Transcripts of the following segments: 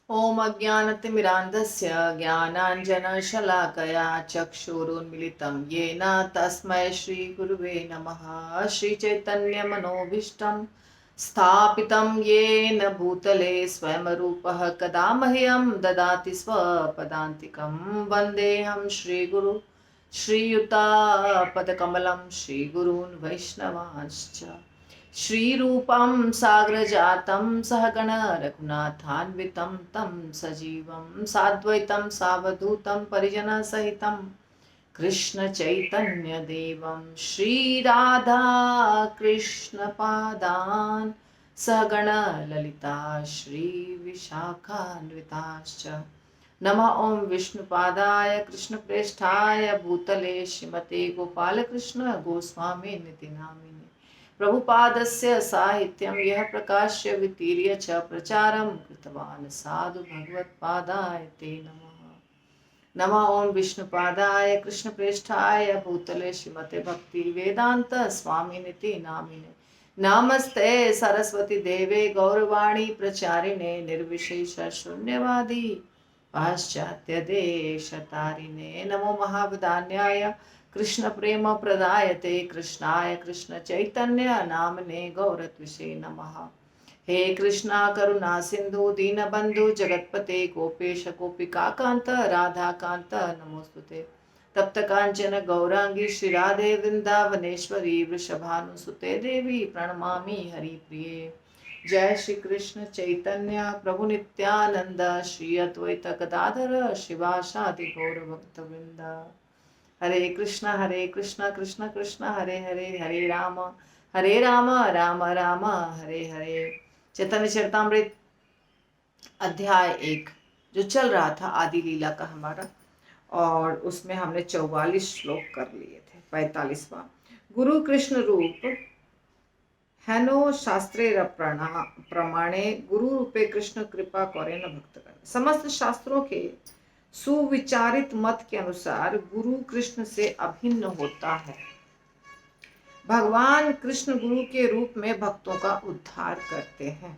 ॐ अज्ञानतिमिरान्धस्य ज्ञानाञ्जनशलाकया चक्षुरुन्मिलितं येन तस्मै श्रीगुरुवे नमः। श्रीचैतन्यमनोभीष्टं स्थापितं येन भूतले स्वयं रूपः कदा मह्यं ददाति स्वपदान्तिकं। वन्देऽहं श्रीगुरु श्रीयुतापदकमलं श्रीगुरून् वैष्णवांश्च। श्रीरूपं साग्रजातं सहगण रघुनाथान्वितं तं सजीवं साद्वैतं सावधूतं परिजनसहितं कृष्णचैतन्यदेवं श्रीराधा कृष्णपादान् सहगण ललिता श्रीविशाखान्विताश्च। नमः ॐ विष्णुपादाय कृष्णप्रेष्ठाय भूतले श्रीमते गोपालकृष्ण गोस्वामी निति नामिने। प्रभुपादस्य साहित्यं यः प्रकाश्य वितीर्य च प्रचारं कृतवान् साधु भगवत्पादाय ते नमः। नमः ॐ विष्णुपादाय कृष्णप्रेष्ठाय भूतले श्रीमते भक्ति वेदांत स्वामिनिति नामिने। नमस्ते सरस्वती देवे गौरवाणी प्रचारिणे निर्विशेष शून्यवादी पाश्चात्य देशतारिणे। नमो महावदान्याय कृष्ण प्रेम प्रदायते कृष्णाय कृष्ण चैतन्य नामने गौरत्विषे नमः। हे कृष्णा करुणा सिंधु दीनबंधु जगतपते गोपेश गोपिका कांत राधा कांत नमोस्तुते। तप्त कांचन गौरांगी श्री राधे वृंदावनेश्वरी वृषभानुसुते देवी प्रणमामि हरिप्रिये। जय श्री कृष्ण चैतन्य प्रभु नित्यानंद श्री अद्वैत गदाधर शिवासादि गौर भक्त वृंद। हरे कृष्णा कृष्ण कृष्ण हरे हरे हरे राम राम राम हरे हरे। चैतन्य चरितामृत अध्याय 1 जो चल रहा था आदि लीला का हमारा, और उसमें हमने 44 श्लोक कर लिए थे। 45वां गुरु कृष्ण रूप हेनो शास्त्रे प्रमाणे गुरु रूपे कृष्ण कृपा करेन भक्त कर। समस्त शास्त्रों के सुविचारित मत के अनुसार गुरु कृष्ण से अभिन्न होता है। भगवान कृष्ण गुरु के रूप में भक्तों का उद्धार करते हैं।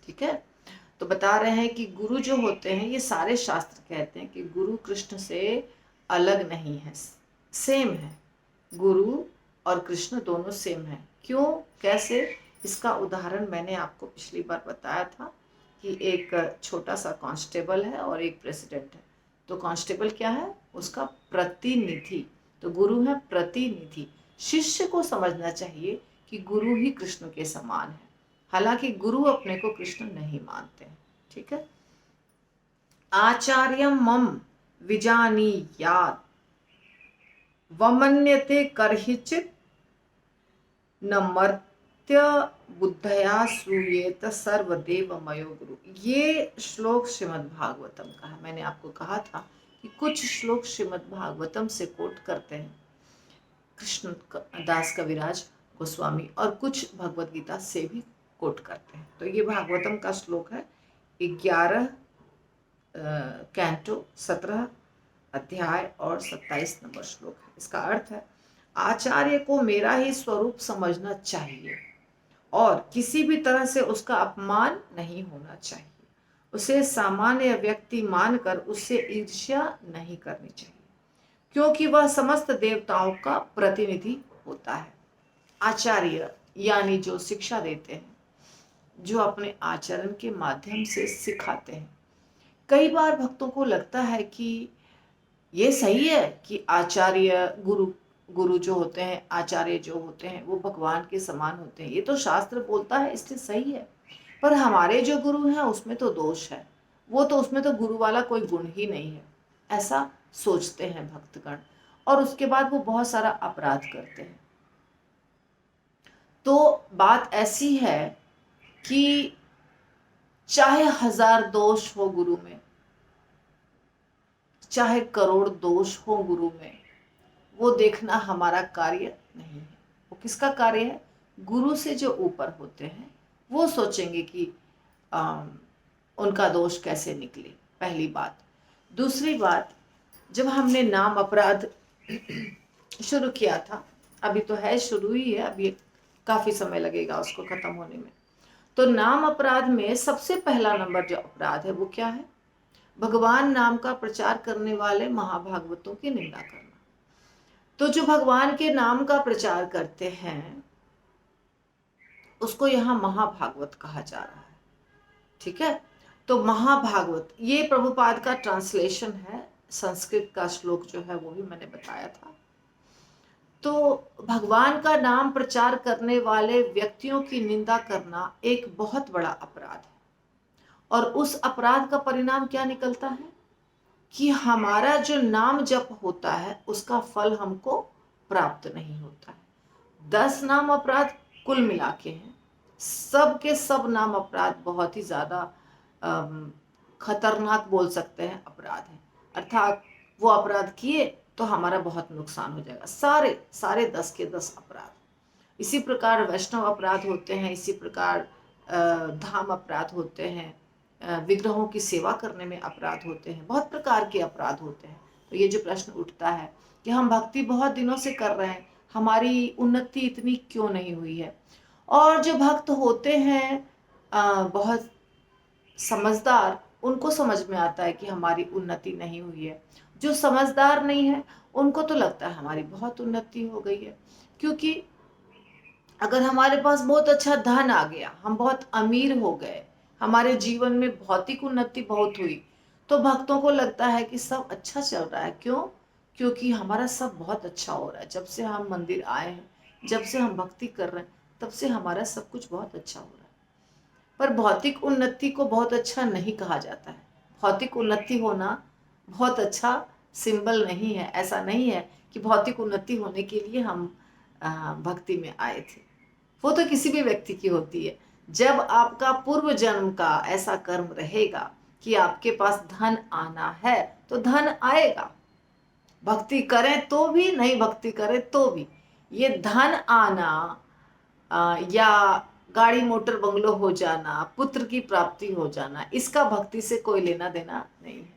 ठीक है, तो बता रहे हैं कि गुरु जो होते हैं, ये सारे शास्त्र कहते हैं कि गुरु कृष्ण से अलग नहीं है, सेम है। गुरु और कृष्ण दोनों सेम है। क्यों, कैसे, इसका उदाहरण मैंने आपको पिछली बार बताया था कि एक छोटा सा कांस्टेबल है और एक प्रेसिडेंट है। तो कांस्टेबल क्या है, उसका प्रतिनिधि। तो गुरु है प्रतिनिधि। शिष्य को समझना चाहिए कि गुरु ही कृष्ण के समान है, हालांकि गुरु अपने को कृष्ण नहीं मानते हैं। ठीक है। आचार्यम मम विजानीयात् वमन्यते करहिचित न मर्त्य बुद्धया श्रूयेत सर्वदेवमयो गुरु। ये श्लोक श्रीमद् भागवतम का है। मैंने आपको कहा था कि कुछ श्लोक श्रीमद् भागवतम से कोट करते हैं कृष्ण दास कविराज गोस्वामी, और कुछ भगवत गीता से भी कोट करते हैं। तो ये भागवतम का श्लोक है, 11 कैंटो 17 अध्याय और 27 नंबर श्लोक है। इसका अर्थ है, आचार्य को मेरा ही स्वरूप समझना चाहिए और किसी भी तरह से उसका अपमान नहीं होना चाहिए। उसे सामान्य व्यक्ति मानकर उससे ईर्ष्या नहीं करनी चाहिए, क्योंकि वह समस्त देवताओं का प्रतिनिधि होता है। आचार्य यानी जो शिक्षा देते हैं, जो अपने आचरण के माध्यम से सिखाते हैं। कई बार भक्तों को लगता है कि ये सही है कि आचार्य गुरु जो होते हैं, आचार्य जो होते हैं, वो भगवान के समान होते हैं। ये तो शास्त्र बोलता है, इसलिए सही है। पर हमारे जो गुरु हैं उसमें तो दोष है, वो तो उसमें तो गुरु वाला कोई गुण ही नहीं है, ऐसा सोचते हैं भक्तगण, और उसके बाद वो बहुत सारा अपराध करते हैं। तो बात ऐसी है कि चाहे 1000 दोष हो गुरु में, चाहे करोड़ दोष हो गुरु में, वो देखना हमारा कार्य नहीं है। वो किसका कार्य है? गुरु से जो ऊपर होते हैं वो सोचेंगे कि उनका दोष कैसे निकले, पहली बात। दूसरी बात, जब हमने नाम अपराध शुरू किया था, अभी तो है शुरू ही है, अभी काफ़ी समय लगेगा उसको ख़त्म होने में। तो नाम अपराध में सबसे पहला नंबर जो अपराध है वो क्या है? भगवान नाम का प्रचार करने वाले महाभागवतों की निंदा करना। तो जो भगवान के नाम का प्रचार करते हैं उसको यहाँ महाभागवत कहा जा रहा है। ठीक है, तो महाभागवत ये प्रभुपाद का ट्रांसलेशन है, संस्कृत का श्लोक जो है वो भी मैंने बताया था। तो भगवान का नाम प्रचार करने वाले व्यक्तियों की निंदा करना एक बहुत बड़ा अपराध है, और उस अपराध का परिणाम क्या निकलता है कि हमारा जो नाम जप होता है उसका फल हमको प्राप्त नहीं होता है। 10 नाम अपराध कुल मिला के हैं, सब के सब नाम अपराध बहुत ही ज्यादा खतरनाक बोल सकते हैं अपराध है। अर्थात वो अपराध किए तो हमारा बहुत नुकसान हो जाएगा, सारे सारे 10 के 10 अपराध। इसी प्रकार वैष्णव अपराध होते हैं, इसी प्रकार धाम अपराध होते हैं, विग्रहों की सेवा करने में अपराध होते हैं, बहुत प्रकार के अपराध होते हैं। तो ये जो प्रश्न उठता है कि हम भक्ति बहुत दिनों से कर रहे हैं, हमारी उन्नति इतनी क्यों नहीं हुई है? और जो भक्त होते हैं बहुत समझदार, उनको समझ में आता है कि हमारी उन्नति नहीं हुई है। जो समझदार नहीं है उनको तो लगता है हमारी बहुत उन्नति हो गई है, क्योंकि अगर हमारे पास बहुत अच्छा धन आ गया, हम बहुत अमीर हो गए, हमारे जीवन में भौतिक उन्नति बहुत हुई, तो भक्तों को लगता है कि सब अच्छा चल रहा है। क्यों? क्योंकि हमारा सब बहुत अच्छा हो रहा है। जब से हम मंदिर आए हैं, जब से हम भक्ति कर रहे हैं, तब से हमारा सब कुछ बहुत अच्छा हो रहा है। पर भौतिक उन्नति को बहुत अच्छा नहीं कहा जाता है। भौतिक उन्नति होना बहुत अच्छा सिंबल नहीं है। ऐसा नहीं है कि भौतिक उन्नति होने के लिए हम भक्ति में आए थे। वो तो किसी भी व्यक्ति की होती है। जब आपका पूर्व जन्म का ऐसा कर्म रहेगा कि आपके पास धन आना है, तो धन आएगा। भक्ति करें तो भी, नहीं भक्ति करें तो भी, ये धन आना या गाड़ी मोटर बंगलो हो जाना, पुत्र की प्राप्ति हो जाना, इसका भक्ति से कोई लेना देना नहीं है।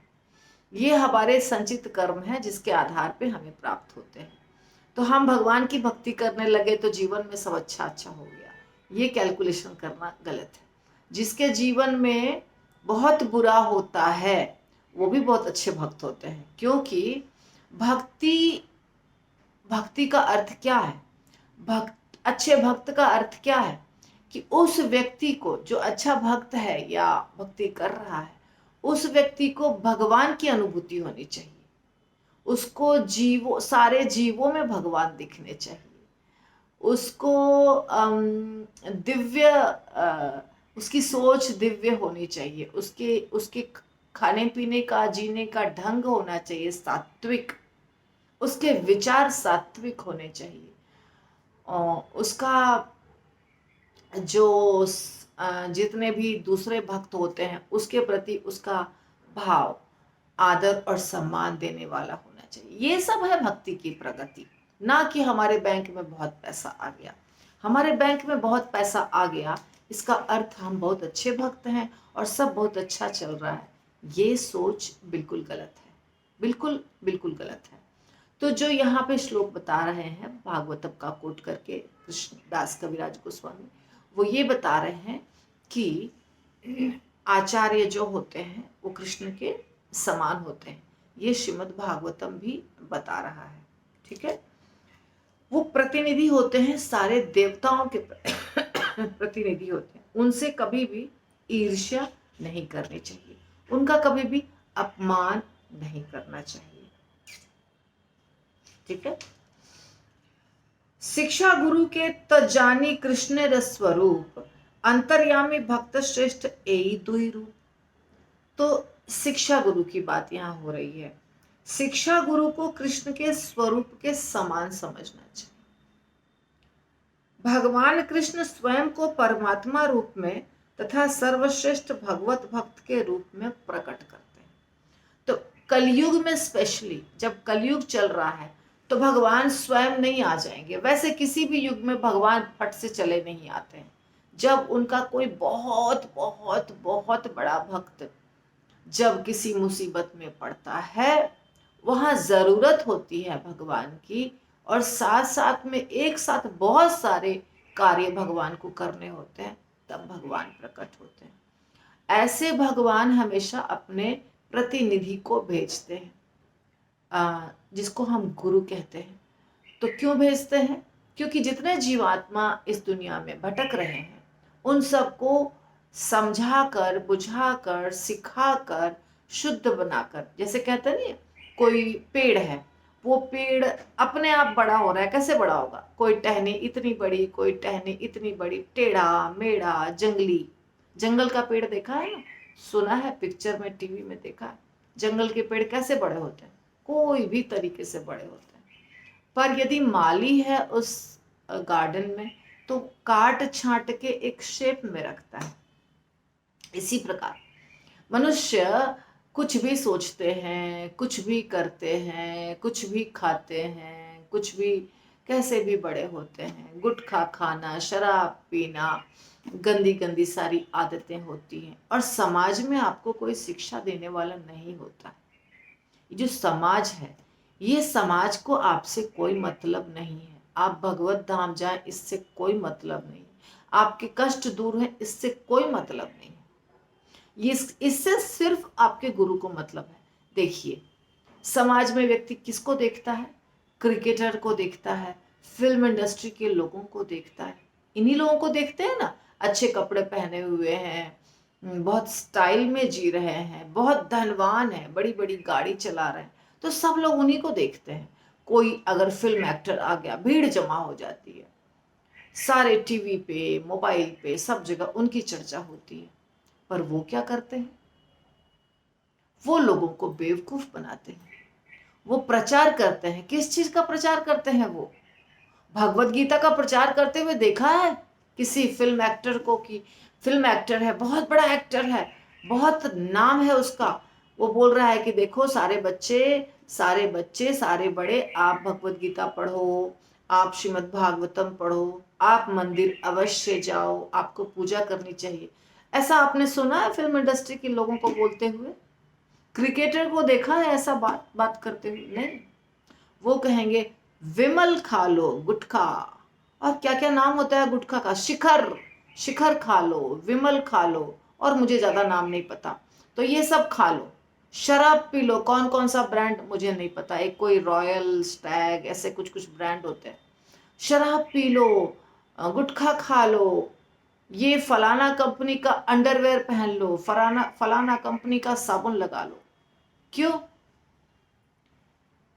ये हमारे संचित कर्म है जिसके आधार पे हमें प्राप्त होते हैं। तो हम भगवान की भक्ति करने लगे तो जीवन में सब अच्छा अच्छा हो गया, ये कैलकुलेशन करना गलत है। जिसके जीवन में बहुत बुरा होता है वो भी बहुत अच्छे भक्त होते हैं, क्योंकि भक्ति भक्ति का अर्थ क्या है? अच्छे भक्त का अर्थ क्या है कि उस व्यक्ति को, जो अच्छा भक्त है या भक्ति कर रहा है, उस व्यक्ति को भगवान की अनुभूति होनी चाहिए। उसको सारे जीवों में भगवान दिखने चाहिए। उसको दिव्य उसकी सोच दिव्य होनी चाहिए। उसके खाने पीने का, जीने का ढंग होना चाहिए सात्विक। उसके विचार सात्विक होने चाहिए। उसका जो जितने भी दूसरे भक्त होते हैं उसके प्रति उसका भाव आदर और सम्मान देने वाला होना चाहिए। ये सब है भक्ति की प्रगति। ना कि हमारे बैंक में बहुत पैसा आ गया। हमारे बैंक में बहुत पैसा आ गया इसका अर्थ हम बहुत अच्छे भक्त हैं और सब बहुत अच्छा चल रहा है, ये सोच बिल्कुल गलत है। बिल्कुल बिल्कुल गलत है। तो जो यहाँ पे श्लोक बता रहे हैं भागवतम का कोट करके कृष्णदास कविराज गोस्वामी, वो ये बता रहे हैं कि आचार्य जो होते हैं वो कृष्ण के समान होते हैं। ये श्रीमद् भागवतम भी बता रहा है। ठीक है, वो प्रतिनिधि होते हैं, सारे देवताओं के प्रतिनिधि होते हैं। उनसे कभी भी ईर्ष्या नहीं करनी चाहिए, उनका कभी भी अपमान नहीं करना चाहिए। ठीक है, शिक्षा गुरु के तजानी कृष्ण रस स्वरूप, अंतर्यामी भक्त श्रेष्ठ एई दुई रूप। तो शिक्षा गुरु की बात यहाँ हो रही है। शिक्षा गुरु को कृष्ण के स्वरूप के समान समझना चाहिए। भगवान कृष्ण स्वयं को परमात्मा रूप में तथा सर्वश्रेष्ठ भगवत भक्त के रूप में प्रकट करते हैं। तो कलयुग में स्पेशली, जब कलयुग चल रहा है तो भगवान स्वयं नहीं आ जाएंगे। वैसे किसी भी युग में भगवान फट से चले नहीं आते हैं। जब उनका कोई बहुत बहुत बहुत बड़ा भक्त जब किसी मुसीबत में पड़ता है, वहां जरूरत होती है भगवान की, और साथ साथ में एक साथ बहुत सारे कार्य भगवान को करने होते हैं, तब भगवान प्रकट होते हैं। ऐसे भगवान हमेशा अपने प्रतिनिधि को भेजते हैं, जिसको हम गुरु कहते हैं। तो क्यों भेजते हैं? क्योंकि जितने जीवात्मा इस दुनिया में भटक रहे हैं उन सबको समझा कर, बुझा कर, सिखा कर, शुद्ध बनाकर, जैसे कहते हैं नहीं, कोई पेड़ है, वो पेड़ अपने आप बड़ा हो रहा है, कैसे बड़ा होगा? कोई टहनी इतनी बड़ी, कोई टहनी इतनी बड़ी, टेढ़ा मेढ़ा, जंगली। जंगल का पेड़ देखा है ना, सुना है, पिक्चर में, टीवी में देखा है। जंगल के पेड़ कैसे बड़े होते हैं? कोई भी तरीके से बड़े होते हैं। पर यदि माली है उस गार्डन में तो काट छांट के एक शेप में रखता है। इसी प्रकार मनुष्य कुछ भी सोचते हैं, कुछ भी करते हैं, कुछ भी खाते हैं, कुछ भी कैसे भी बड़े होते हैं। गुटखा खाना, शराब पीना, गंदी गंदी सारी आदतें होती हैं, और समाज में आपको कोई शिक्षा देने वाला नहीं होता। जो समाज है, ये समाज को आपसे कोई मतलब नहीं है। आप भगवत धाम जाएं, इससे कोई मतलब नहीं। आपके कष्ट दूर है, इससे कोई मतलब नहीं। ये इससे सिर्फ आपके गुरु को मतलब है। देखिए, समाज में व्यक्ति किसको देखता है? क्रिकेटर को देखता है, फिल्म इंडस्ट्री के लोगों को देखता है। इन्हीं लोगों को देखते हैं ना, अच्छे कपड़े पहने हुए हैं, बहुत स्टाइल में जी रहे हैं, बहुत धनवान है, बड़ी बड़ी गाड़ी चला रहे हैं, तो सब लोग उन्हीं को देखते हैं। कोई अगर फिल्म एक्टर आ गया, भीड़ जमा हो जाती है, सारे टीवी पे, मोबाइल पे, सब जगह उनकी चर्चा होती है। पर वो क्या करते हैं? वो लोगों को बेवकूफ बनाते हैं। वो प्रचार करते हैं। किस चीज का प्रचार करते हैं? वो भगवत गीता का प्रचार करते हुए देखा है किसी फिल्म एक्टर को? कि फिल्म एक्टर है, बहुत बड़ा एक्टर है, बहुत नाम है उसका, वो बोल रहा है कि देखो सारे बच्चे, सारे बच्चे, सारे बड़े, आप भगवत गीता पढ़ो, आप श्रीमद् भागवतम पढ़ो, आप मंदिर अवश्य जाओ, आपको पूजा करनी चाहिए। ऐसा आपने सुना है फिल्म इंडस्ट्री के लोगों को बोलते हुए? क्रिकेटर को देखा है ऐसा बात बात करते हुए? नहीं। वो कहेंगे विमल खा लो गुटखा, और क्या क्या नाम होता है गुटखा का, शिखर, शिखर खा लो, विमल खा लो, और मुझे ज्यादा नाम नहीं पता, तो ये सब खा लो। शराब पी लो, कौन कौन सा ब्रांड मुझे नहीं पता, एक कोई रॉयल स्टैग, ऐसे कुछ कुछ ब्रांड होते हैं। शराब पी लो, गुटखा खा लो, ये फलाना कंपनी का अंडरवेयर पहन लो, फलाना फलाना कंपनी का साबुन लगा लो। क्यों?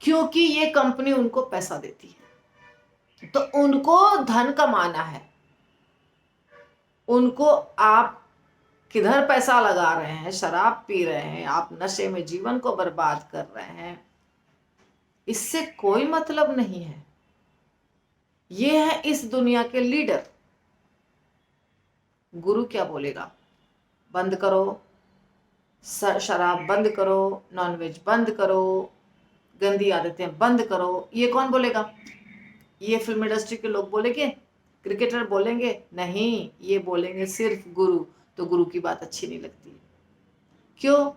क्योंकि ये कंपनी उनको पैसा देती है, तो उनको धन कमाना है। उनको आप किधर पैसा लगा रहे हैं, शराब पी रहे हैं, आप नशे में जीवन को बर्बाद कर रहे हैं, इससे कोई मतलब नहीं है। ये है इस दुनिया के लीडर। गुरु क्या बोलेगा? बंद करो, शराब बंद करो, नॉनवेज बंद करो, गंदी आदतें बंद करो। ये कौन बोलेगा? ये फिल्म इंडस्ट्री के लोग बोलेंगे? क्रिकेटर बोलेंगे? नहीं, ये बोलेंगे सिर्फ गुरु। तो गुरु की बात अच्छी नहीं लगती। क्यों?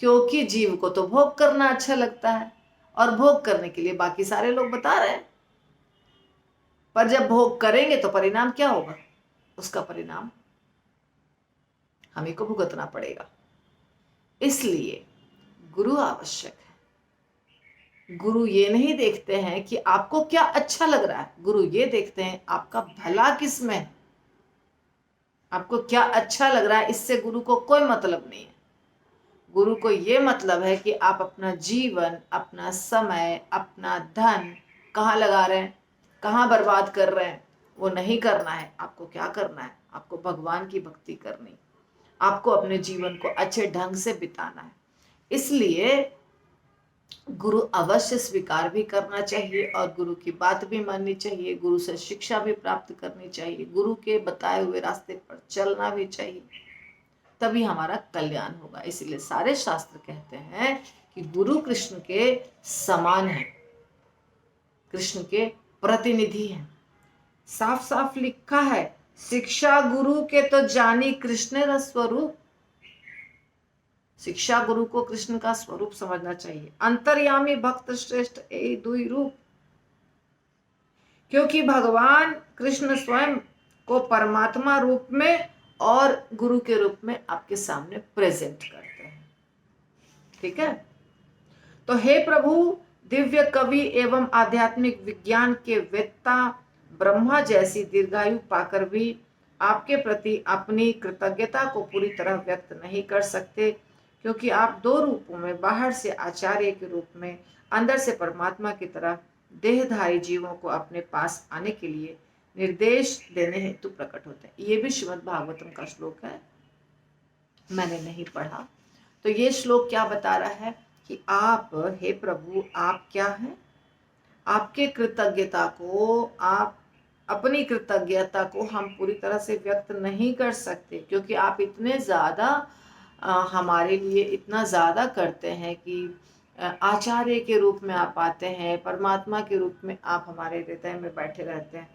क्योंकि जीव को तो भोग करना अच्छा लगता है, और भोग करने के लिए बाकी सारे लोग बता रहे हैं। पर जब भोग करेंगे तो परिणाम क्या होगा? उसका परिणाम हमें को भुगतना पड़ेगा। इसलिए गुरु आवश्यक है। गुरु ये नहीं देखते हैं कि आपको क्या अच्छा लग रहा है, गुरु ये देखते हैं आपका भला किस में है, आपको क्या अच्छा लग रहा है। इससे गुरु को कोई मतलब नहीं है। गुरु को ये मतलब है कि आप अपना जीवन, अपना समय, अपना धन कहाँ लगा रहे हैं, कहाँ बर्बाद कर रहे हैं। वो नहीं करना है। आपको क्या करना है? आपको भगवान की भक्ति करनी, आपको अपने जीवन को अच्छे ढंग से बिताना है। इसलिए गुरु अवश्य स्वीकार भी करना चाहिए, और गुरु की बात भी माननी चाहिए, गुरु से शिक्षा भी प्राप्त करनी चाहिए, गुरु के बताए हुए रास्ते पर चलना भी चाहिए, तभी हमारा कल्याण होगा। इसलिए सारे शास्त्र कहते हैं कि गुरु कृष्ण के समान है, कृष्ण के प्रतिनिधि हैं। साफ साफ लिखा है, शिक्षा गुरु के तो जानी कृष्ण र स्वरूप। शिक्षा गुरु को कृष्ण का स्वरूप समझना चाहिए। अंतर्यामी भक्त श्रेष्ठ ए दुई रूप, क्योंकि भगवान कृष्ण स्वयं को परमात्मा रूप में और गुरु के रूप में आपके सामने प्रेजेंट करते हैं। ठीक है, तो हे प्रभु, दिव्य कवि एवं आध्यात्मिक विज्ञान के वेत्ता ब्रह्मा जैसी दीर्घायु पाकर भी आपके प्रति अपनी कृतज्ञता को पूरी तरह व्यक्त नहीं कर सकते, क्योंकि आप दो रूपों में, बाहर से आचार्य के रूप में, अंदर से परमात्मा की तरह देहधारी जीवों को अपने पास आने के लिए निर्देश देने हेतु प्रकट होते हैं। ये भी श्रीमद् भागवतम का श्लोक है, मैंने नहीं पढ़ा। तो ये श्लोक क्या बता रहा है कि आप, हे प्रभु, आप क्या हैं? आपके कृतज्ञता को, आप अपनी कृतज्ञता को हम पूरी तरह से व्यक्त नहीं कर सकते, क्योंकि आप इतने ज़्यादा हमारे लिए इतना ज़्यादा करते हैं कि आचार्य के रूप में आप आते हैं, परमात्मा के रूप में आप हमारे हृदय में बैठे रहते हैं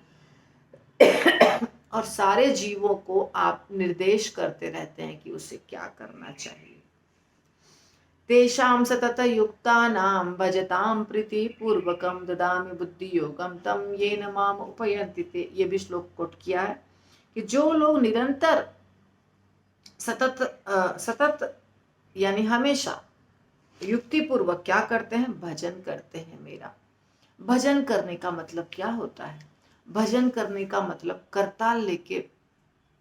और सारे जीवों को आप निर्देश करते रहते हैं कि उसे क्या करना चाहिए। तेषां सतत युक्तानां भजतां प्रीति पूर्वकं ददामि बुद्धि योगम तम येन माम उपयन्ति ते। ये भी श्लोक कोट किया है कि जो लोग निरंतर सतत यानी हमेशा युक्ति पूर्वक क्या करते हैं? भजन करते हैं मेरा। भजन करने का मतलब क्या होता है? भजन करने का मतलब करताल लेके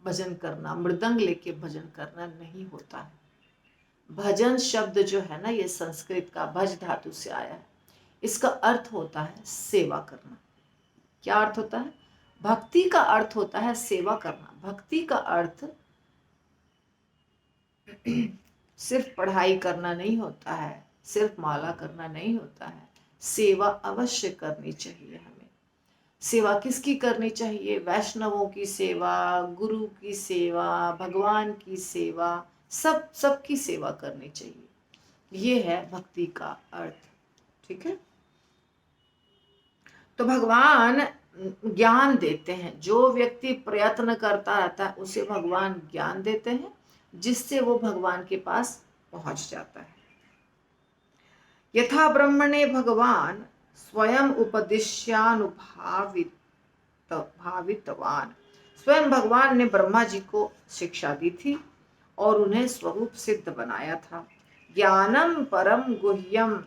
भजन करना, मृदंग लेके भजन करना नहीं होता है। भजन शब्द जो है ना, ये संस्कृत का भज धातु से आया है। इसका अर्थ होता है सेवा करना। क्या अर्थ होता है? भक्ति का अर्थ होता है सेवा करना। भक्ति का अर्थ सिर्फ पढ़ाई करना नहीं होता है, सिर्फ माला करना नहीं होता है। सेवा अवश्य करनी चाहिए हमें। सेवा किसकी करनी चाहिए? वैष्णवों की सेवा, गुरु की सेवा, भगवान की सेवा, सबकी सेवा करनी चाहिए। ये है भक्ति का अर्थ। ठीक है, तो भगवान ज्ञान देते हैं। जो व्यक्ति प्रयत्न करता रहता है उसे भगवान ज्ञान देते हैं, जिससे वो भगवान के पास पहुंच जाता है। यथा ब्रह्मणे भगवान स्वयं भावितवान। स्वयं भगवान ने ब्रह्मा जी को शिक्षा दी थी और उन्हें स्वरूप सिद्ध बनाया था। ज्ञानम परम गुह्यम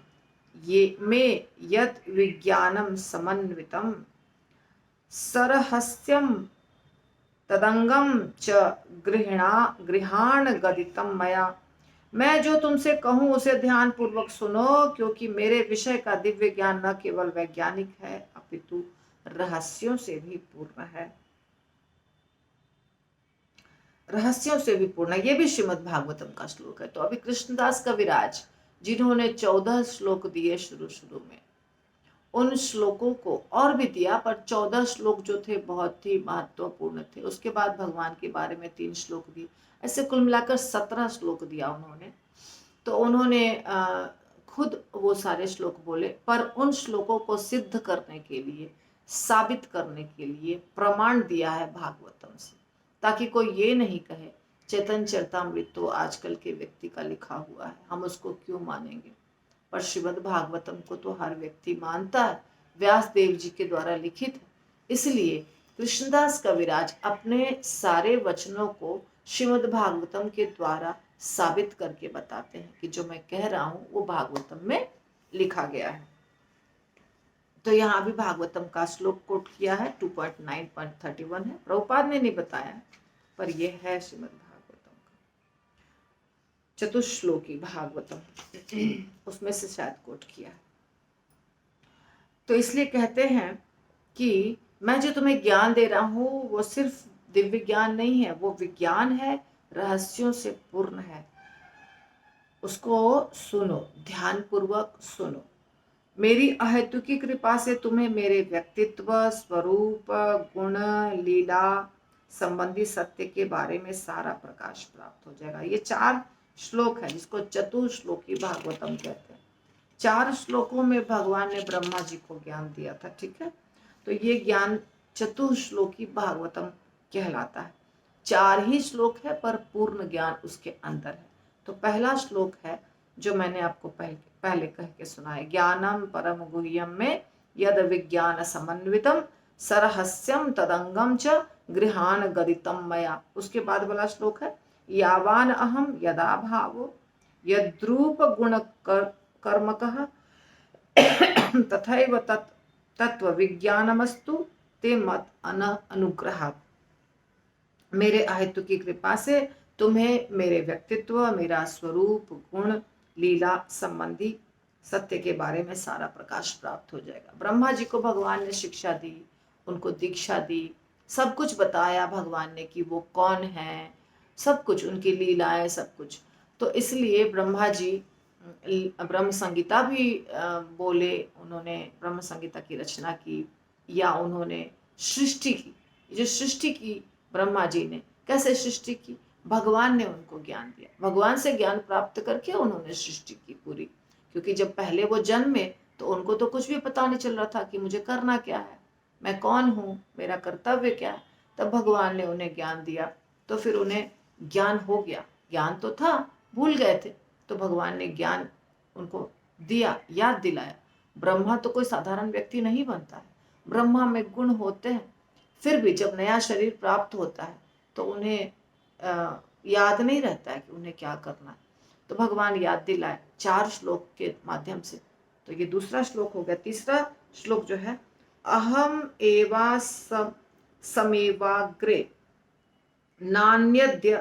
ये में यद विज्ञानम समन्वितम सरहस्यम तदंगम च गृहाण गदितम मया। मैं जो तुमसे कहूं उसे ध्यान पूर्वक सुनो, क्योंकि मेरे विषय का दिव्य ज्ञान न केवल वैज्ञानिक है अपितु रहस्यों से भी पूर्ण है। रहस्यों से भी पूर्ण है। ये भी श्रीमद् भागवतम का श्लोक है। तो अभी कृष्णदास कविराज जिन्होंने 14 श्लोक दिए शुरू में, उन श्लोकों को और भी दिया, पर 14 श्लोक जो थे बहुत ही महत्वपूर्ण थे। उसके बाद भगवान के बारे में 3 श्लोक दिए। ऐसे कुल मिलाकर 17 श्लोक दिया उन्होंने। तो उन्होंने खुद वो सारे श्लोक बोले, पर उन श्लोकों को सिद्ध करने के लिए, साबित करने के लिए प्रमाण दिया है भागवतम से, ताकि कोई ये नहीं कहे चैतन्य चरितामृत तो आजकल के व्यक्ति का लिखा हुआ है, हम उसको क्यों मानेंगे। पर श्रीमद् भागवतम को तो हर व्यक्ति मानता है, व्यास देव जी के द्वारा लिखित है। इसलिए कृष्णदास कविराज अपने सारे वचनों को श्रीमद् भागवतम के द्वारा साबित करके बताते हैं कि जो मैं कह रहा हूं वो भागवतम में लिखा गया है। तो यहाँ भी भागवतम का श्लोक कोट किया है, 2.9.31 है। प्रभुपाद ने नहीं बताया है, पर यह है श्रीमद् भागवतम का चतुश्लोकी भागवतम, उसमें से शायद कोट किया है। तो इसलिए कहते हैं कि मैं जो तुम्हें ज्ञान दे रहा हूँ वो सिर्फ दिव्य ज्ञान नहीं है, वो विज्ञान है, रहस्यों से पूर्ण है। उसको सुनो, ध्यान पूर्वक सुनो। मेरी अहेतुकी कृपा से तुम्हें मेरे व्यक्तित्व, स्वरूप, गुण, लीला संबंधी सत्य के बारे में सारा प्रकाश प्राप्त हो जाएगा। ये 4 श्लोक है जिसको चतुश्लोकी भागवतम कहते हैं। 4 श्लोकों में भगवान ने ब्रह्मा जी को ज्ञान दिया था। ठीक है, तो ये ज्ञान चतुश्लोकी भागवतम कहलाता है। 4 ही श्लोक है पर पूर्ण ज्ञान उसके अंदर है। तो पहला श्लोक है जो मैंने आपको पहले कह के सुनाया, ज्ञानम परम गुह्यम में यद विज्ञान समन्वितम सरहस्यम तदंगम च गृहान गदितम मया। उसके बाद वाला श्लोक है यावान अहम यदा भावो यद्रूप गुण कर्मकः तथैव तत्व विज्ञानमस्तु ते मत अनुग्रहात्। मेरे अहेतु की कृपा से तुम्हें मेरे व्यक्तित्व, मेरा स्वरूप, गुण, लीला संबंधी सत्य के बारे में सारा प्रकाश प्राप्त हो जाएगा। ब्रह्मा जी को भगवान ने शिक्षा दी, उनको दीक्षा दी, सब कुछ बताया भगवान ने कि वो कौन है, सब कुछ उनकी लीलाएं, सब कुछ। तो इसलिए ब्रह्मा जी ब्रह्म संगीता भी बोले, उन्होंने ब्रह्म संगीता की रचना की या उन्होंने सृष्टि की। जो सृष्टि की ब्रह्मा जी ने कैसे सृष्टि की, भगवान ने उनको ज्ञान दिया, भगवान से ज्ञान प्राप्त करके उन्होंने सृष्टि की पूरी। क्योंकि जब पहले वो जन्मे तो उनको तो कुछ भी पता नहीं चल रहा था कि मुझे करना क्या है, मैं कौन हूँ, मेरा कर्तव्य क्या है। तब भगवान ने उन्हें ज्ञान दिया, तो फिर उन्हें ज्ञान हो गया। ज्ञान तो था, भूल गए थे, तो भगवान ने ज्ञान उनको दिया, याद दिलाया। ब्रह्मा तो कोई साधारण व्यक्ति नहीं बनता है, ब्रह्मा में गुण होते हैं, फिर भी जब नया शरीर प्राप्त होता है तो उन्हें याद नहीं रहता है कि उन्हें क्या करना है। तो भगवान याद दिलाए 4 श्लोक के माध्यम से। तो ये दूसरा श्लोक हो गया। तीसरा श्लोक जो है अहम एवा समेवाग्रे नान्यद्य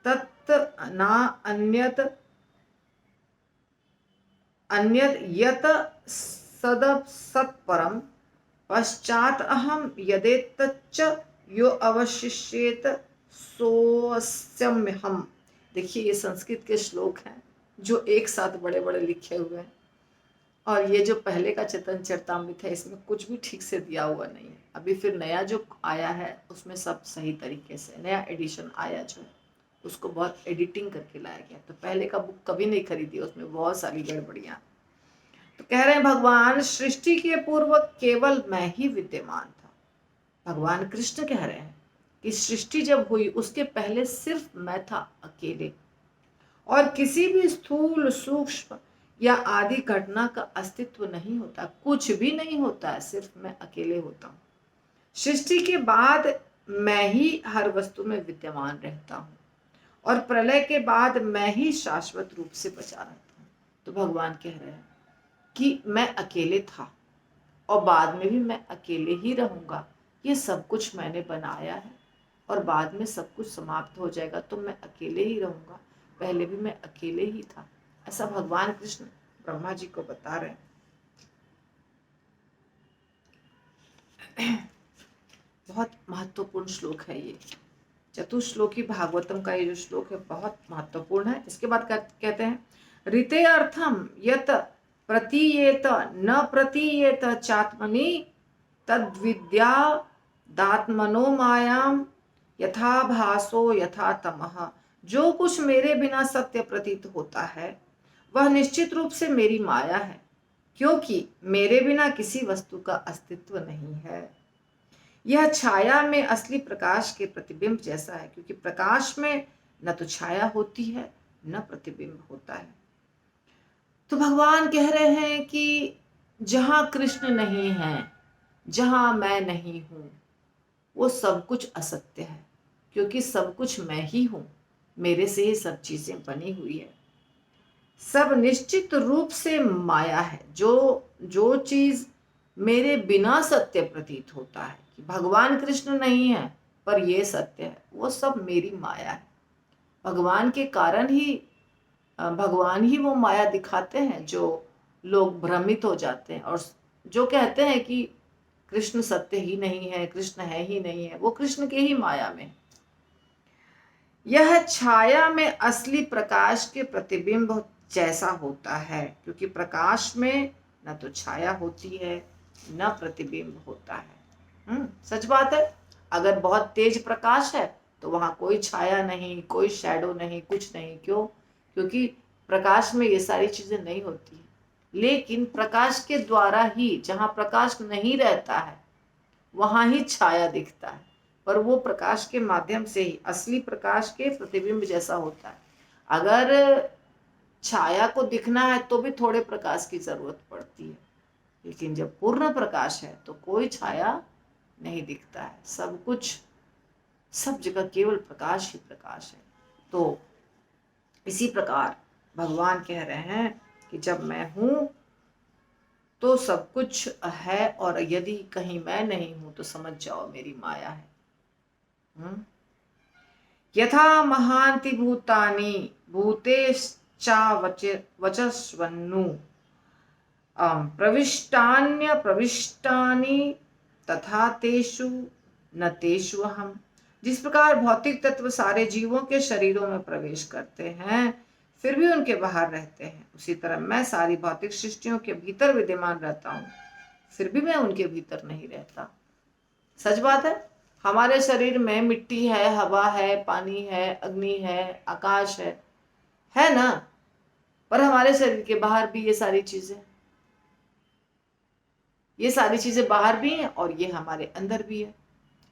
तत् ना अन्यत यत सत्परम पश्चात अहम यदेतच्च यो अवशिष्येत सोऽस्म्यहम्। देखिए ये संस्कृत के श्लोक हैं जो एक साथ बड़े बड़े लिखे हुए हैं, और ये जो पहले का चेतन चरितामृत है इसमें कुछ भी ठीक से दिया हुआ नहीं है। अभी फिर नया जो आया है उसमें सब सही तरीके से, नया एडिशन आया जो है उसको बहुत एडिटिंग करके लाया गया। तो पहले का बुक कभी नहीं खरीदी, उसमें बहुत सारी गड़बड़ियाँ। तो कह रहे हैं भगवान सृष्टि के पूर्व केवल मैं ही विद्यमान था। भगवान कृष्ण कह रहे हैं कि सृष्टि जब हुई उसके पहले सिर्फ मैं था अकेले, और किसी भी स्थूल, सूक्ष्म या आदि घटना का अस्तित्व नहीं होता, कुछ भी नहीं होता है, सिर्फ मैं अकेले होता हूँ। सृष्टि के बाद मैं ही हर वस्तु में विद्यमान रहता हूँ, और प्रलय के बाद मैं ही शाश्वत रूप से बचा रहता हूँ। तो भगवान कह रहे हैं कि मैं अकेले था और बाद में भी मैं अकेले ही रहूंगा। ये सब कुछ मैंने बनाया है और बाद में सब कुछ समाप्त हो जाएगा, तो मैं अकेले ही रहूंगा, पहले भी मैं अकेले ही था। ऐसा भगवान कृष्ण ब्रह्मा जी को बता रहे हैं। बहुत महत्वपूर्ण श्लोक है ये। चतुश्लोकी भागवतम का ये जो श्लोक है बहुत महत्वपूर्ण है। इसके बाद कहते हैं ऋते अर्थम यत प्रतीयेत न प्रतीयेत चात्मनि तद्विद्या दात्मनो मायाम यथा भासो यथा तमः। जो कुछ मेरे बिना सत्य प्रतीत होता है वह निश्चित रूप से मेरी माया है, क्योंकि मेरे बिना किसी वस्तु का अस्तित्व नहीं है। यह छाया में असली प्रकाश के प्रतिबिंब जैसा है, क्योंकि प्रकाश में न तो छाया होती है न प्रतिबिंब होता है। तो भगवान कह रहे हैं कि जहां कृष्ण नहीं है, जहां मैं नहीं हूं, वो सब कुछ असत्य है, क्योंकि सब कुछ मैं ही हूं, मेरे से ही सब चीजें बनी हुई है। सब निश्चित रूप से माया है। जो चीज मेरे बिना सत्य प्रतीत होता है कि भगवान कृष्ण नहीं है पर ये सत्य है, वो सब मेरी माया है। भगवान के कारण ही भगवान ही वो माया दिखाते हैं जो लोग भ्रमित हो जाते हैं और जो कहते हैं कि कृष्ण सत्य ही नहीं है, कृष्ण है ही नहीं है, वो कृष्ण के ही माया में। यह छाया में असली प्रकाश के प्रतिबिंब जैसा होता है, क्योंकि प्रकाश में न तो छाया होती है न प्रतिबिंब होता है। सच बात है। अगर बहुत तेज प्रकाश है तो वहां कोई छाया नहीं, कोई शैडो नहीं, कुछ नहीं। क्यों? क्योंकि प्रकाश में ये सारी चीजें नहीं होती। लेकिन प्रकाश के द्वारा ही, जहां प्रकाश नहीं रहता है वहां ही छाया दिखता है, पर वो प्रकाश के माध्यम से ही असली प्रकाश के प्रतिबिंब जैसा होता है। अगर छाया को दिखना है तो भी थोड़े प्रकाश की जरूरत पड़ती है, लेकिन जब पूर्ण प्रकाश है तो कोई छाया नहीं दिखता है, सब कुछ, सब जगह केवल प्रकाश ही प्रकाश है। तो इसी प्रकार भगवान कह रहे हैं कि जब मैं हूं तो सब कुछ है, और यदि कहीं मैं नहीं हूं तो समझ जाओ मेरी माया है। यथा महांति भूतानि भूतेश्चा वचस्वनु प्रविष्टान्य प्रविष्टानि तथा तेषु न तेषु अहम। जिस प्रकार भौतिक तत्व सारे जीवों के शरीरों में प्रवेश करते हैं फिर भी उनके बाहर रहते हैं, उसी तरह मैं सारी भौतिक सृष्टियों के भीतर विद्यमान रहता हूँ, फिर भी मैं उनके भीतर नहीं रहता। सच बात है, हमारे शरीर में मिट्टी है, हवा है, पानी है, अग्नि है, आकाश है ना, पर हमारे शरीर के बाहर भी ये सारी चीजें बाहर भी हैं और ये हमारे अंदर भी है।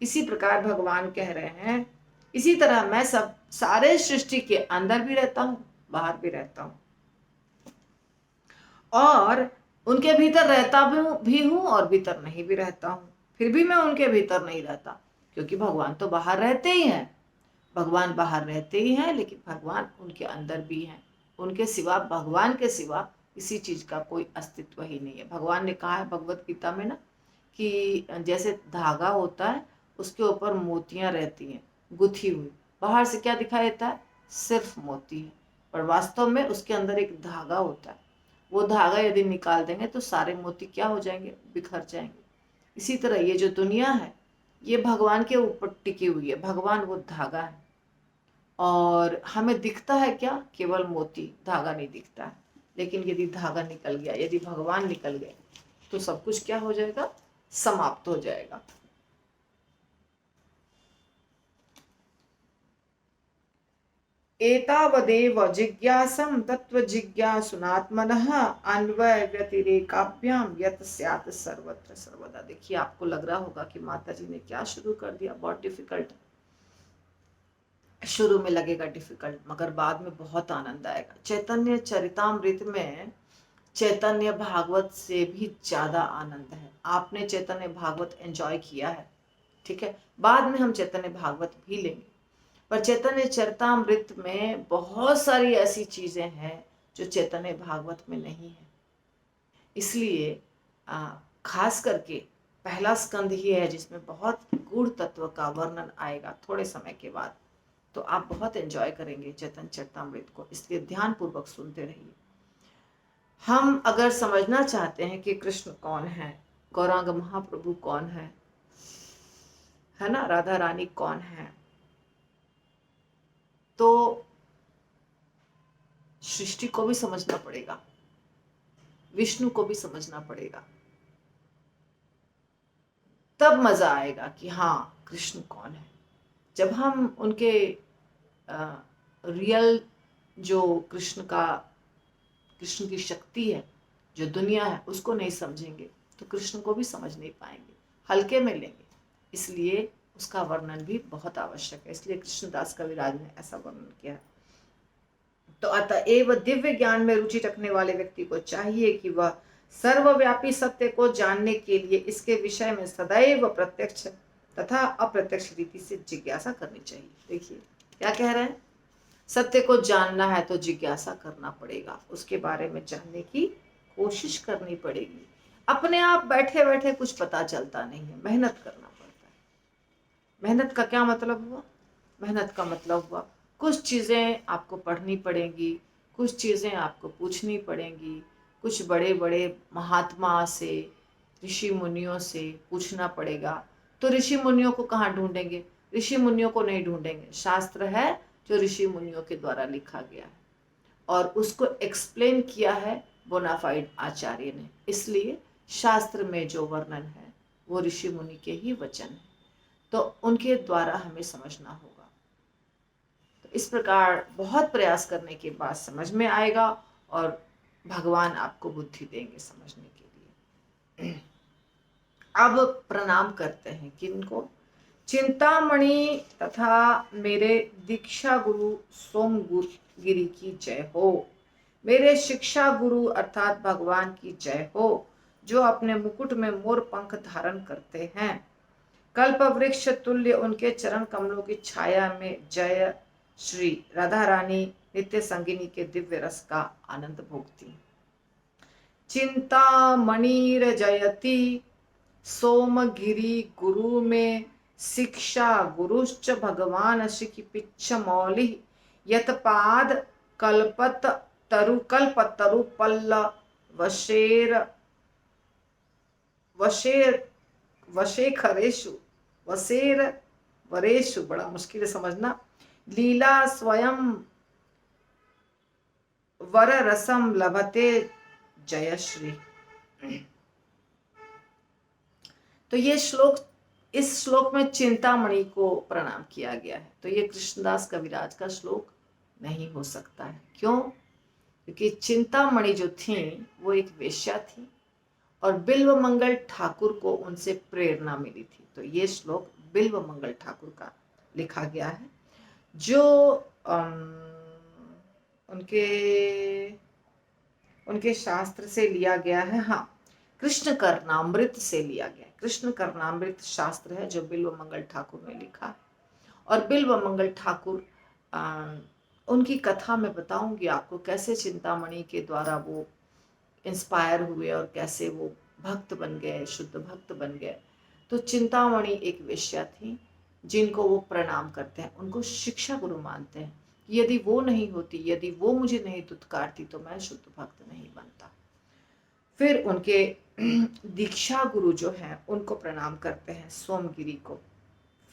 इसी प्रकार भगवान कह रहे हैं, इसी तरह मैं सब सारे सृष्टि के अंदर भी रहता हूं, बाहर भी रहता हूं, और उनके भीतर रहता भी हूं और भीतर नहीं भी रहता हूं, फिर भी मैं उनके भीतर नहीं रहता, क्योंकि भगवान तो बाहर रहते ही हैं। भगवान बाहर रहते ही हैं, लेकिन भगवान उनके अंदर भी हैं। उनके सिवा, भगवान के सिवा किसी चीज का कोई अस्तित्व ही नहीं है। भगवान ने कहा है भगवत गीता में ना, कि जैसे धागा होता है उसके ऊपर मोतियां रहती हैं गुथी हुई, बाहर से क्या दिखाई देता है, सिर्फ मोती है, पर वास्तव में उसके अंदर एक धागा होता है। वो धागा यदि निकाल देंगे तो सारे मोती क्या हो जाएंगे, बिखर जाएंगे। इसी तरह ये जो दुनिया है ये भगवान के ऊपर टिकी हुई है, भगवान वो धागा है, और हमें दिखता है क्या, केवल मोती, धागा नहीं दिखता है। लेकिन यदि धागा निकल गया, यदि भगवान निकल गए तो सब कुछ क्या हो जाएगा, समाप्त हो जाएगा। एतावदेव जिज्ञासं तत्व जिज्ञासुनात्मनः अन्वय व्यतिरेकाभ्याम यत् स्यात् सर्वत्र सर्वदा। देखिए, आपको लग रहा होगा कि माता जी ने क्या शुरू कर दिया, बहुत डिफिकल्ट। शुरू में लगेगा डिफिकल्ट, मगर बाद में बहुत आनंद आएगा। चैतन्य चरितामृत में चैतन्य भागवत से भी ज्यादा आनंद है। आपने चैतन्य भागवत एंजॉय किया है, ठीक है, बाद में हम चैतन्य भागवत भी लेंगे, पर चैतन्य चरितामृत में बहुत सारी ऐसी चीजें हैं जो चैतन्य भागवत में नहीं है। इसलिए खास करके पहला स्कंद ही है जिसमें बहुत गूढ़ तत्व का वर्णन आएगा थोड़े समय के बाद, तो आप बहुत एंजॉय करेंगे चैतन्य चरितामृत को, इसलिए ध्यान पूर्वक सुनते रहिए। हम अगर समझना चाहते हैं कि कृष्ण कौन है, गौरांग महाप्रभु कौन है ना, राधा रानी कौन है, तो सृष्टि को भी समझना पड़ेगा, विष्णु को भी समझना पड़ेगा, तब मजा आएगा कि हाँ कृष्ण कौन है। जब हम उनके रियल जो कृष्ण की शक्ति है, जो दुनिया है, उसको नहीं समझेंगे तो कृष्ण को भी समझ नहीं पाएंगे, हल्के में लेंगे। इसलिए उसका वर्णन भी बहुत आवश्यक है, इसलिए कृष्णदास कविराज ने ऐसा वर्णन किया है। तो अतएव दिव्य ज्ञान में रुचि रखने वाले व्यक्ति को चाहिए कि वह सर्वव्यापी सत्य को जानने के लिए इसके विषय में सदैव प्रत्यक्ष तथा अप्रत्यक्ष रीति से जिज्ञासा करनी चाहिए। देखिए क्या कह रहे हैं, सत्य को जानना है तो जिज्ञासा करना पड़ेगा, उसके बारे में जानने की कोशिश करनी पड़ेगी। अपने आप बैठे बैठे कुछ पता चलता नहीं है, मेहनत करना पड़ता है। मेहनत का क्या मतलब हुआ, मेहनत का मतलब हुआ कुछ चीज़ें आपको पढ़नी पड़ेंगी, कुछ चीज़ें आपको पूछनी पड़ेंगी, कुछ बड़े बड़े महात्मा से, ऋषि मुनियों से पूछना पड़ेगा। तो ऋषि मुनियों को कहाँ ढूंढेंगे, ऋषि मुनियों को नहीं ढूंढेंगे, शास्त्र है जो ऋषि मुनियों के द्वारा लिखा गया है और उसको एक्सप्लेन किया है बोनाफाइड आचार्य ने, इसलिए शास्त्र में जो वर्णन है वो ऋषि मुनि के ही वचन है, तो उनके द्वारा हमें समझना होगा। तो इस प्रकार बहुत प्रयास करने के बाद समझ में आएगा और भगवान आपको बुद्धि देंगे समझने के लिए। अब प्रणाम करते हैं किनको, चिंतामणि तथा मेरे दीक्षा गुरु सोमगिरी की जय हो, मेरे शिक्षा गुरु अर्थात भगवान की जय हो, जो अपने मुकुट में मोर पंख धारण करते हैं। कल्प वृक्ष तुल्य उनके चरण कमलों की छाया में जय श्री राधा रानी नित्य संगिनी के दिव्य रस का आनंद भोगती। चिंता मणिर जयति सोमगिरी गुरु में शिक्षा गुरुश्च भगवान शिखि पिच्छ मौलि यतपाद कल्पत कल्पतरु पल्ल वशेर वशेर वशेखरेशु वसेर वरेशु, बड़ा मुश्किल है समझना, लीला स्वयं वर रसम लभते जयश्री। तो ये श्लोक, इस श्लोक में चिंतामणि को प्रणाम किया गया है। तो ये कृष्णदास कविराज का श्लोक नहीं हो सकता है। क्यों? क्योंकि चिंतामणि जो थी वो एक वेश्या थी और बिल्व मंगल ठाकुर को उनसे प्रेरणा मिली थी। तो ये श्लोक बिल्व मंगल ठाकुर का लिखा गया है, जो उनके शास्त्र से लिया गया है। हाँ, कृष्ण कर्णामृत से लिया गया है। कृष्ण कर्णामृत शास्त्र है जो बिल्व मंगल ठाकुर ने लिखा। और बिल्व मंगल ठाकुर, उनकी कथा मैं बताऊंगी आपको, कैसे चिंतामणि के द्वारा वो इंस्पायर हुए और कैसे वो भक्त बन गए, शुद्ध भक्त बन गए। तो चिंतामणि एक वेश्या थी जिनको वो प्रणाम करते हैं, उनको शिक्षा गुरु मानते हैं। यदि वो नहीं होती, यदि वो मुझे नहीं दुत्कारती तो मैं शुद्ध भक्त नहीं बनता। फिर उनके दीक्षा गुरु जो हैं उनको प्रणाम करते हैं, सोमगिरी को।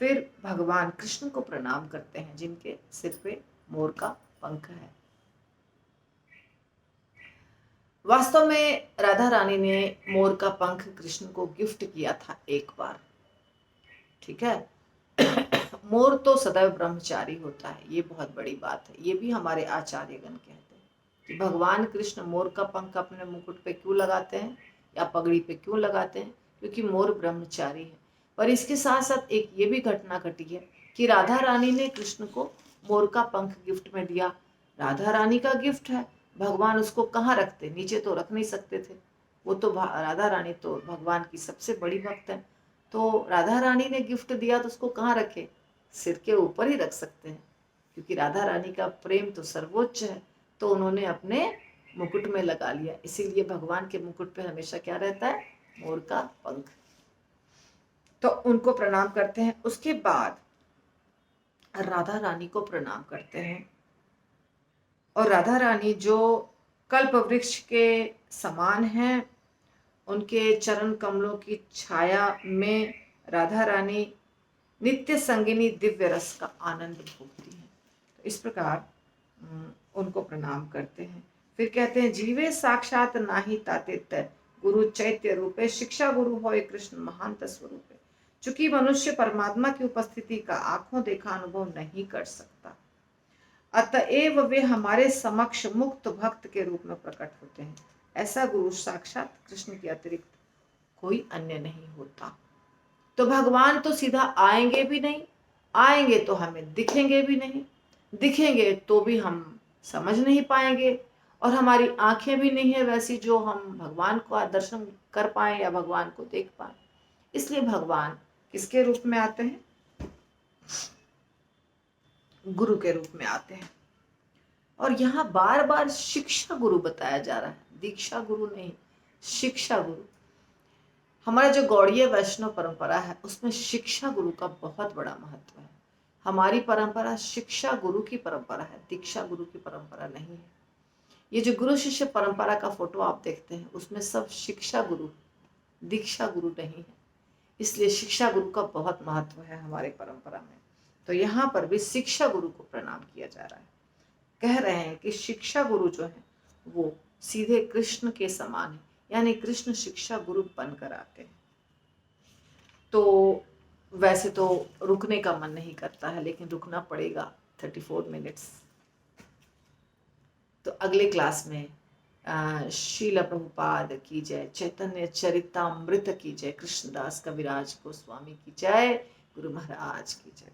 फिर भगवान कृष्ण को प्रणाम करते हैं जिनके सिर पे मोर का पंख है। वास्तव में राधा रानी ने मोर का पंख कृष्ण को गिफ्ट किया था एक बार, ठीक है। मोर तो सदैव ब्रह्मचारी होता है, ये बहुत बड़ी बात है। ये भी हमारे आचार्यगण कहते हैं कि भगवान कृष्ण मोर का पंख अपने मुकुट पे क्यों लगाते हैं या पगड़ी पे क्यों लगाते हैं, क्योंकि मोर ब्रह्मचारी है। पर इसके साथ साथ एक ये भी घटना घटी है कि राधा रानी ने कृष्ण को मोर का पंख गिफ्ट में दिया। राधा रानी का गिफ्ट है, भगवान उसको कहाँ रखते, नीचे तो रख नहीं सकते थे। वो तो राधा रानी तो भगवान की सबसे बड़ी भक्त है, तो राधा रानी ने गिफ्ट दिया तो उसको कहाँ रखे, सिर के ऊपर ही रख सकते हैं, क्योंकि राधा रानी का प्रेम तो सर्वोच्च है। तो उन्होंने अपने मुकुट में लगा लिया, इसीलिए भगवान के मुकुट पे हमेशा क्या रहता है, मोर का पंख। तो उनको प्रणाम करते हैं। उसके बाद राधा रानी को प्रणाम करते हैं। और राधा रानी जो कल्प वृक्ष के समान हैं, उनके चरण कमलों की छाया में राधा रानी नित्य संगिनी दिव्य रस का आनंद भोगती हैं। तो इस प्रकार उनको प्रणाम करते हैं। फिर कहते हैं, जीवे साक्षात नाही ताते गुरु चैत्य रूपे शिक्षा गुरु होए कृष्ण महांत स्वरूपे। चूंकि मनुष्य परमात्मा की उपस्थिति का आंखों देखा अनुभव नहीं कर सकता, अतएव वे हमारे समक्ष मुक्त भक्त के रूप में प्रकट होते हैं। ऐसा गुरु साक्षात कृष्ण के अतिरिक्त कोई अन्य नहीं होता। तो भगवान तो सीधा आएंगे भी नहीं, आएंगे तो हमें दिखेंगे भी नहीं, दिखेंगे तो भी हम समझ नहीं पाएंगे, और हमारी आंखें भी नहीं है वैसी जो हम भगवान को दर्शन कर पाए या भगवान को देख पाए। इसलिए भगवान किसके रूप में आते हैं, गुरु के रूप में आते हैं। और यहाँ बार बार शिक्षा गुरु बताया जा रहा है, दीक्षा गुरु नहीं, शिक्षा गुरु। हमारा जो गौड़ीय वैष्णव परंपरा है उसमें शिक्षा गुरु का बहुत बड़ा महत्व है। हमारी परंपरा शिक्षा गुरु की परंपरा है, दीक्षा गुरु की परंपरा नहीं है। ये जो गुरु शिष्य परंपरा का फोटो आप देखते हैं उसमें सब शिक्षा गुरु, दीक्षा गुरु नहीं है। इसलिए शिक्षा गुरु का बहुत महत्व है हमारे परंपरा में। तो यहाँ पर भी शिक्षा गुरु को प्रणाम किया जा रहा है। कह रहे हैं कि शिक्षा गुरु जो है वो सीधे कृष्ण के समान है, यानी कृष्ण शिक्षा गुरु बनकर आते हैं। तो वैसे तो रुकने का मन नहीं करता है, लेकिन रुकना पड़ेगा 34 मिनट्स। तो अगले क्लास में श्रील प्रभुपाद की जय, चैतन्य चरितामृत की जय, कृष्णदास कविराज गोस्वामी की जय, गुरु महाराज की जय।